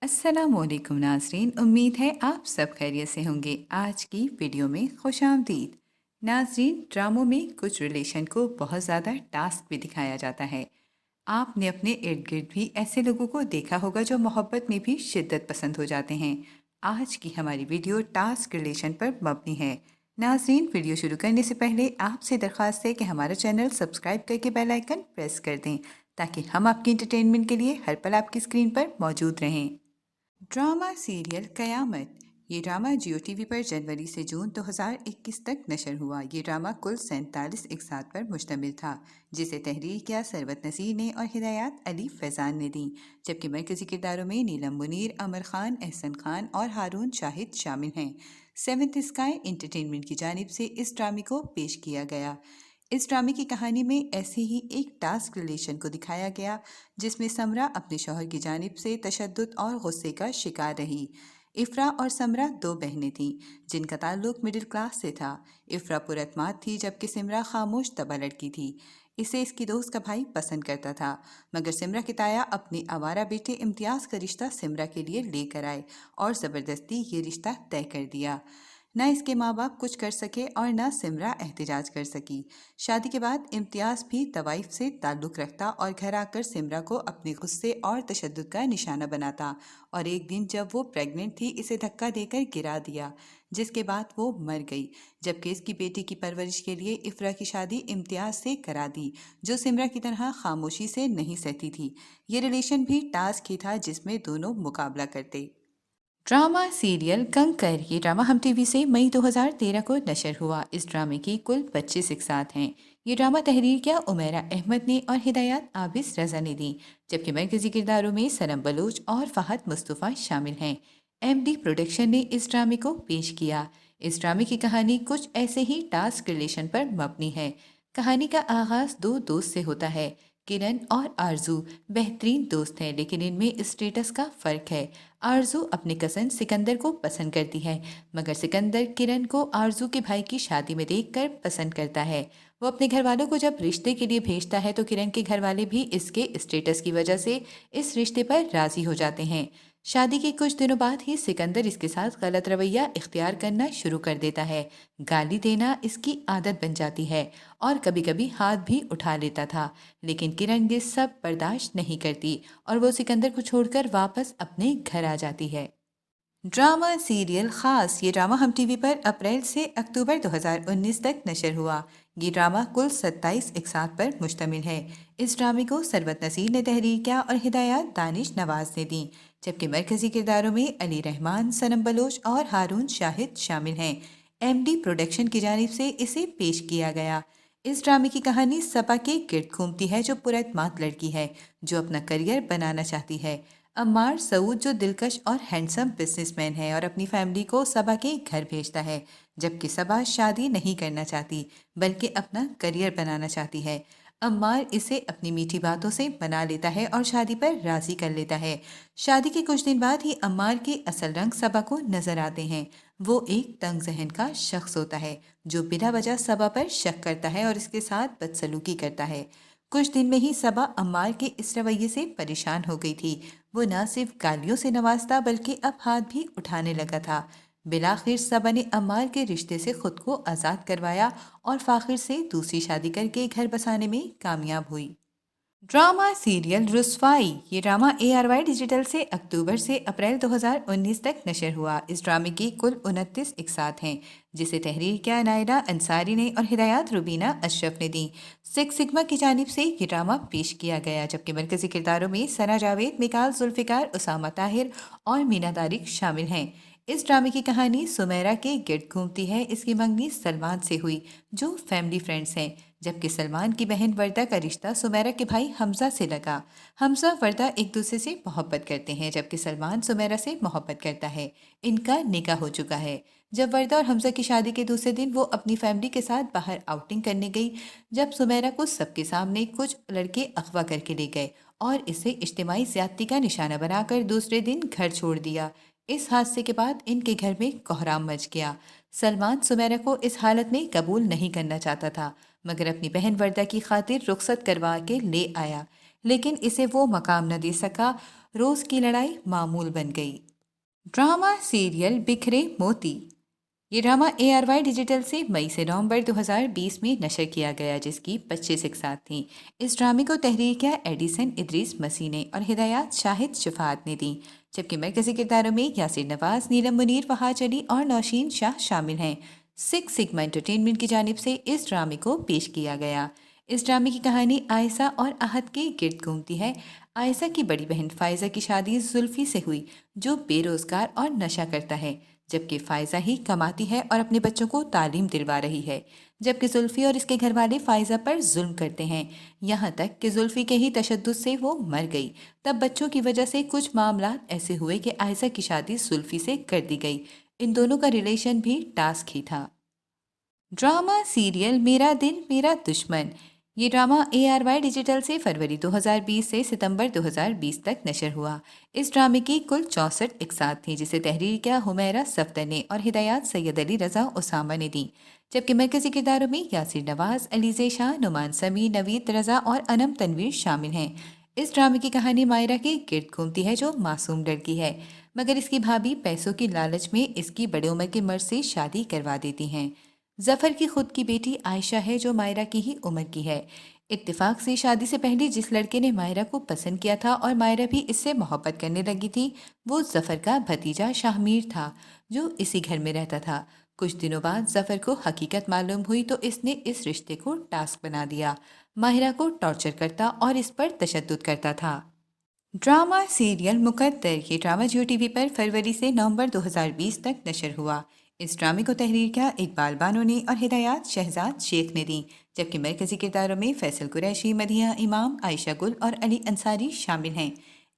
अस्सलामुअलैकुम नाज़रीन, उम्मीद है आप सब खैरियत से होंगे। आज की वीडियो में खुशामदीद। नाज़रीन, ड्रामों में कुछ रिलेशन को बहुत ज़्यादा टास्क भी दिखाया जाता है। आपने अपने इर्द गिर्द भी ऐसे लोगों को देखा होगा जो मोहब्बत में भी शिद्दत पसंद हो जाते हैं। आज की हमारी वीडियो टास्क रिलेशन पर मबनी है। नाज़रीन, वीडियो शुरू करने से पहले आपसे दरख्वास्त है कि हमारा चैनल सब्सक्राइब करके बेल आइकन प्रेस कर दें ताकि हम आपकी इंटरटेनमेंट के लिए हर पल आपकी स्क्रीन पर मौजूद रहें। ड्रामा सीरियल क़यामत। ये ड्रामा जियो टीवी पर जनवरी से जून 2021 तक नशर हुआ। ये ड्रामा कुल 47 इकसात पर मुश्तमिल था, जिसे तहरीर किया सरवत नसीर ने और हिदायत अली फैज़ान ने दी, जबकि मरकज़ी किरदारों में नीलम मुनीर, अमर खान, एहसन खान और हारून शाहिद शामिल हैं। सेवंथ स्काई एंटरटेनमेंट की जानिब से इस ड्रामे को पेश किया गया। इस ड्रामे की कहानी में ऐसे ही एक टास्क रिलेशन को दिखाया गया, जिसमें समरा अपने शौहर की जानिब से तशद्दुद और गुस्से का शिकार रही। इफ़रा और समरा दो बहनें थीं, जिनका ताल्लुक मिडिल क्लास से था। इफ़रा पुरअतमाद थी, जबकि सिमरा खामोश तबा लड़की थी। इसे इसकी दोस्त का भाई पसंद करता था, मगर सिमरा के ताया अपने आवारा बेटे इम्तियाज़ का रिश्ता सिमरा के लिए लेकर आए और ज़बरदस्ती ये रिश्ता तय कर दिया। न इसके माँ बाप कुछ कर सके और न सिमरा एहतजाज कर सकी। शादी के बाद इम्तियाज़ भी तवाइफ से ताल्लुक़ रखता और घर आकर सिमरा को अपने गुस्से और तशद्दुद का निशाना बनाता, और एक दिन जब वो प्रेग्नेंट थी इसे धक्का देकर गिरा दिया, जिसके बाद वो मर गई। जबकि इसकी बेटी की परवरिश के लिए इफ़रा की शादी इम्तियाज़ से करा दी, जो सिमरा की तरह खामोशी से नहीं सहती थी। ये रिलेशन भी टास्क ही था जिसमें दोनों मुकाबला करते। ड्रामा सीरियल कंकर। ये ड्रामा हम टीवी से मई 2013 को नशर हुआ। इस ड्रामे की कुल 25 इकसात हैं। ये ड्रामा तहरीर किया उमैरा अहमद ने और हिदायत आबिस रजा ने दी, जबकि मरकजी किरदारों में सनम बलोच और फहद मुस्तफ़ा शामिल हैं। एमडी प्रोडक्शन ने इस ड्रामे को पेश किया। इस ड्रामे की कहानी कुछ ऐसे ही टास्क रिलेशन पर मबनी है। कहानी का आगाज दो दोस्त से होता है। किरण और आरजू बेहतरीन दोस्त हैं, लेकिन इनमें स्टेटस का फ़र्क है। आरजू अपने कज़न सिकंदर को पसंद करती है, मगर सिकंदर किरण को आरजू के भाई की शादी में देखकर पसंद करता है। वो अपने घर वालों को जब रिश्ते के लिए भेजता है तो किरण के घर वाले भी इसके स्टेटस की वजह से इस रिश्ते पर राज़ी हो जाते हैं। शादी के कुछ दिनों बाद ही सिकंदर इसके साथ गलत रवैया इख्तियार करना शुरू कर देता है। गाली देना इसकी आदत बन जाती है और कभी कभी हाथ भी उठा लेता था, लेकिन किरण ये सब बर्दाश्त नहीं करती और वो सिकंदर को छोड़कर वापस अपने घर आ जाती है। ड्रामा सीरियल खास। ये ड्रामा हम टीवी पर अप्रैल से अक्टूबर 2019 तक नशर हुआ। ये ड्रामा कुल 27 इकसात पर मुश्तमिल है। इस ड्रामे को सरवत नसीर ने तहरीर किया और हिदायत दानिश नवाज ने दी, जबकि मरकजी किरदारों में अली रहमान, सनम बलोच और हारून शाहिद शामिल हैं। एमडी प्रोडक्शन की जानिब से इसे पेश किया गया। इस ड्रामे की कहानी सबा के गिर्द घूमती है, जो पुरअतमाद लड़की है जो अपना करियर बनाना चाहती है। अम्मार सऊद जो दिलकश और हैंडसम बिजनेसमैन है और अपनी फैमिली को सबा के घर भेजता है, जबकि सबा शादी नहीं करना चाहती बल्कि अपना करियर बनाना चाहती है। अम्मार इसे अपनी मीठी बातों से मना लेता है और शादी पर राजी कर लेता है। शादी के कुछ दिन बाद ही अम्मार के असल रंग सबा को नजर आते हैं। वो एक तंग जहन का शख्स होता है जो बिना वजह सबा पर शक करता है और इसके साथ बदसलूकी करता है। कुछ दिन में ही सबा अम्मार के इस रवैये से परेशान हो गई थी। वो न सिर्फ गालियों से नवाजता बल्कि अब हाथ भी उठाने लगा था। बिलाखिर सबा ने अम्मार के रिश्ते से खुद को आज़ाद करवाया और फाखिर से दूसरी शादी करके घर बसाने में कामयाब हुई। Drama serial Ruswai. ये ड्रामा ARY डिजिटल से अक्टूबर से अप्रैल 2019 तक नशर हुआ। इस ड्रामे की कुल 29 इकसात हैं, जिसे तहरीर किया नायरा अंसारी ने और हिदायत रुबीना अशरफ ने दी। सिक्स सिग्मा की जानिब से ये ड्रामा पेश किया गया, जबकि मरकजी किरदारों में सना जावेद, मिकाल जुल्फ़िकार, उसामा ताहिर और मीना तारिक शामिल हैं। इस ड्रामे की कहानी सुमेरा के गिर्द घूमती है। इसकी मंगनी सलमान से हुई, जो फैमिली फ्रेंड्स हैं, जबकि सलमान की बहन वर्दा का रिश्ता सुमेरा के भाई हमजा से लगा। हमजा वर्दा एक दूसरे से मोहब्बत करते हैं, जबकि सलमान सुमेरा से मोहब्बत करता है। इनका निकाह हो चुका है। जब वर्दा और हमजा की शादी के दूसरे दिन वो अपनी फैमिली के साथ बाहर आउटिंग करने गई, जब सुमेरा को सबके सामने कुछ लड़के अगवा करके ले गए और इसे इज्तिमाई ज़्यादती का निशाना बनाकर दूसरे दिन घर छोड़ दिया। इस हादसे के बाद इनके घर में कोहराम मच गया। सलमान सुमेरा को इस हालत में कबूल नहीं करना चाहता था, मगर अपनी बहन वर्दा की खातिर रुखसत करवा के ले आया, लेकिन इसे वो मकाम न दे सका। रोज की लड़ाई मामूल बन गई। ड्रामा सीरियल बिखरे मोती। ये ड्रामा ARY डिजिटल से मई से नवंबर 2020 में नशर किया गया, जिसकी 25 इकसात थीं। इस ड्रामे को तहरीर किया एडिसन इदरीस मसीह ने और हिदायत शाहिद शफात ने दी, जबकि मरकजी किरदारों में यासिर नवाज, नीलम मुनीर, फहाद अली और नौशीन शाह शामिल हैं। सिक्स सिग्मा एंटरटेनमेंट की जानिब से इस ड्रामे को पेश किया गया। इस ड्रामे की कहानी आयशा और अहद के गिर्द घूमती है। आयशा की बड़ी बहन फायजा की शादी जुल्फी से हुई, जो बेरोजगार और नशा करता है, जबकि फायजा ही कमाती है और अपने बच्चों को तालीम दिलवा रही है। जबकि जुल्फी और इसके घर वाले फायजा पर जुल्म करते हैं, यहाँ तक कि जुल्फी के ही तशद्दुद से वो मर गई। तब बच्चों की वजह से कुछ मामला ऐसे हुए कि आयशा की शादी जुल्फी से कर दी गई। इन दोनों का रिलेशन भी टास्क ही था। ड्रामा सीरियल मेरा दिल मेरा दुश्मन। ये ड्रामा ARY डिजिटल से फरवरी 2020 से सितंबर 2020 तक नशर हुआ। इस ड्रामे की कुल 64 इकसात थी, जिसे तहरीर किया हुमैरा सफ्दर ने और हिदायत सैयद अली रजा उसामा ने दी। जबकि मरकजी किरदारों में यासिर नवाज, अलीज़े शाह, नुमान समी, नवीद रजा और अनम तनवीर शामिल हैं। इस ड्रामे की कहानी मायरा के गिर्द घूमती है, जो मासूम लड़की है, मगर इसकी भाभी पैसों की लालच में इसकी बड़े उम्र के मर्द से शादी करवा देती हैं। जफर की खुद की बेटी आयशा है, जो मायरा की ही उम्र की है। इत्तेफाक से शादी से पहले जिस लड़के ने मायरा को पसंद किया था और मायरा भी इससे मोहब्बत करने लगी थी, वो जफर का भतीजा शाहमीर था, जो इसी घर में रहता था। कुछ दिनों बाद जफर को हकीकत मालूम हुई तो इसने इस रिश्ते को टास्क बना दिया। माहिरा को टॉर्चर करता और इस पर तशद्दुद करता था। ड्रामा सीरियल मुकद्दर। ये ड्रामा जियो टीवी पर फरवरी से नवंबर 2020 तक नशर हुआ। इस ड्रामे को तहरीर किया इकबाल बानो ने और हिदायत शहजाद शेख ने दी, जबकि मरकजी किरदारों में फैसल कुरैशी, मदिया इमाम, आयशा गुल और अली अंसारी शामिल हैं।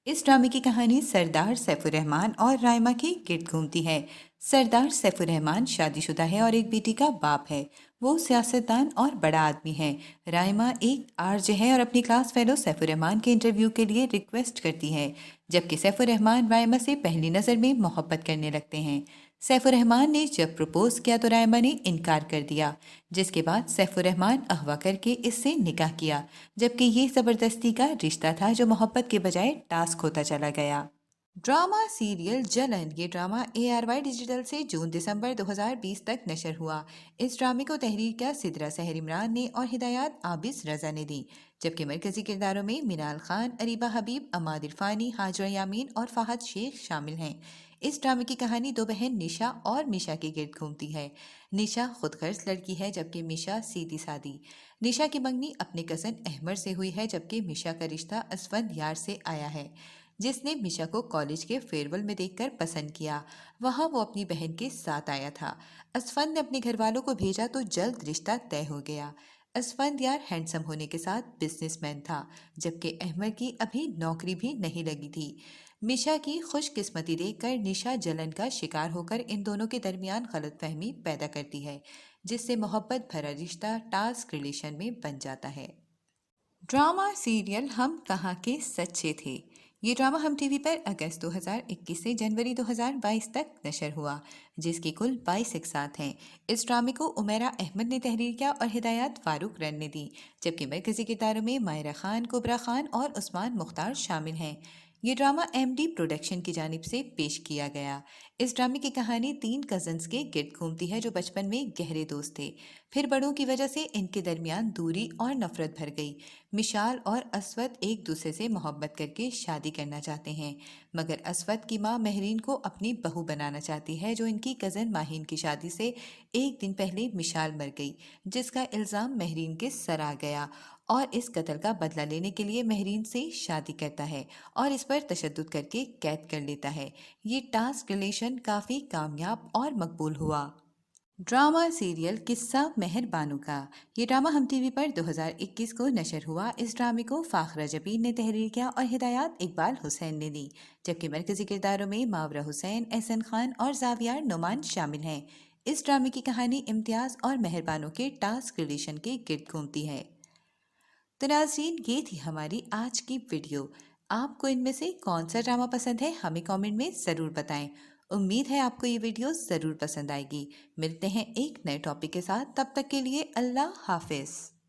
इस ड्रामे की कहानी सरदार सैफुर रहमान और रायमा के गिर्द घूमती है। सरदार सैफुर रहमान शादीशुदा है और एक बेटी का बाप है। वो सियासतदान और बड़ा आदमी है। रायमा एक आरजे है और अपनी क्लास फेलो सैफुर रहमान के इंटरव्यू के लिए रिक्वेस्ट करती है, जबकि सैफुर रहमान रायमा से पहली नज़र में मोहब्बत करने लगते हैं। सैफुर रहमान ने जब प्रपोज किया तो रायमा ने इनकार कर दिया, जिसके बाद सैफुर रहमान अगवा करके इससे निकाह किया, जबकि ये ज़बरदस्ती का रिश्ता था जो मोहब्बत के बजाय टास्क होता चला गया। ड्रामा सीरियल जलन। ये ड्रामा ARY डिजिटल से जून दिसंबर 2020 तक नशर हुआ। इस ड्रामे को तहरीर किया सिद्रा सहर इमरान ने और हिदायत आबिस रजा ने दी, जबकि मरकजी किरदारों में मिनाल खान, अरीबा हबीब, अमाद इरफानी, हाजरा यामीन और फहद शेख शामिल हैं। इस ड्रामे की कहानी दो बहन निशा और मिशा के गिर्द घूमती है। निशा खुदगर्ज लड़की है, जबकि मिशा सीधी सादी। निशा की मंगनी अपने कज़न अहमद से हुई है, जबकि मिशा का रिश्ता असफंद यार से आया है, जिसने मिशा को कॉलेज के फेयरवेल में देखकर पसंद किया। वहाँ वो अपनी बहन के साथ आया था। असफंद ने अपने घर वालों को भेजा तो जल्द रिश्ता तय हो गया। असफंद यार हैंडसम होने के साथ बिजनेसमैन था, जबकि अहमद की अभी नौकरी भी नहीं लगी थी। मिशा की खुशकिस्मती देखकर निशा जलन का शिकार होकर इन दोनों के दरमियान गलतफहमी पैदा करती है, जिससे मोहब्बत भरा रिश्ता टास्क रिलेशन में बन जाता है। ड्रामा सीरियल हम कहाँ के सच्चे थे। ये ड्रामा हम टीवी पर अगस्त 2021 से जनवरी 2022 तक नशर हुआ, जिसकी कुल 22 इकसात हैं। इस ड्रामे को उमैरा अहमद ने तहरीर किया और हिदायत फारूक रन ने दी, जबकि मरकजी किरदारों में मायरा खान, कुबरा खान और उस्मान मुख्तार शामिल हैं। ये ड्रामा MD प्रोडक्शन की जानिब से पेश किया गया। इस ड्रामे की कहानी तीन कजन्स के गिर्द घूमती है, जो बचपन में गहरे दोस्त थे। फिर बड़ों की वजह से इनके दरमियान दूरी और नफरत भर गई। मिशाल और असवद एक दूसरे से मोहब्बत करके शादी करना चाहते हैं, मगर असवद की मां महरीन को अपनी बहू बनाना चाहती है, जो इनकी कज़न माहीन की शादी से एक दिन पहले मिशाल मर गई, जिसका इल्ज़ाम महरीन के सर आ गया और इस कत्ल का बदला लेने के लिए महरीन से शादी करता है और इस पर तशद्दुद करके कैद कर लेता है। ये टास्क रिलेशन काफ़ी कामयाब और मकबूल हुआ। ड्रामा सीरियल किस्सा मेहर बानो का। ये ड्रामा हम टीवी पर 2021 को नशर हुआ। इस ड्रामे को फाखरा जबीन ने तहरीर किया और हिदायत इकबाल हुसैन ने दी, जबकि मरकजी किरदारों में मावरा हुसैन, एहसन खान और जावियार नुमान शामिल हैं। इस ड्रामे की कहानी इम्तियाज़ और मेहर बानो के टास्क रिलेशन के गिर्द घूमती है। तो नाज़रीन, ये थी हमारी आज की वीडियो। आपको इनमें से कौन सा ड्रामा पसंद है, हमें कमेंट में ज़रूर बताएं। उम्मीद है आपको ये वीडियो ज़रूर पसंद आएगी। मिलते हैं एक नए टॉपिक के साथ, तब तक के लिए अल्लाह हाफिज़।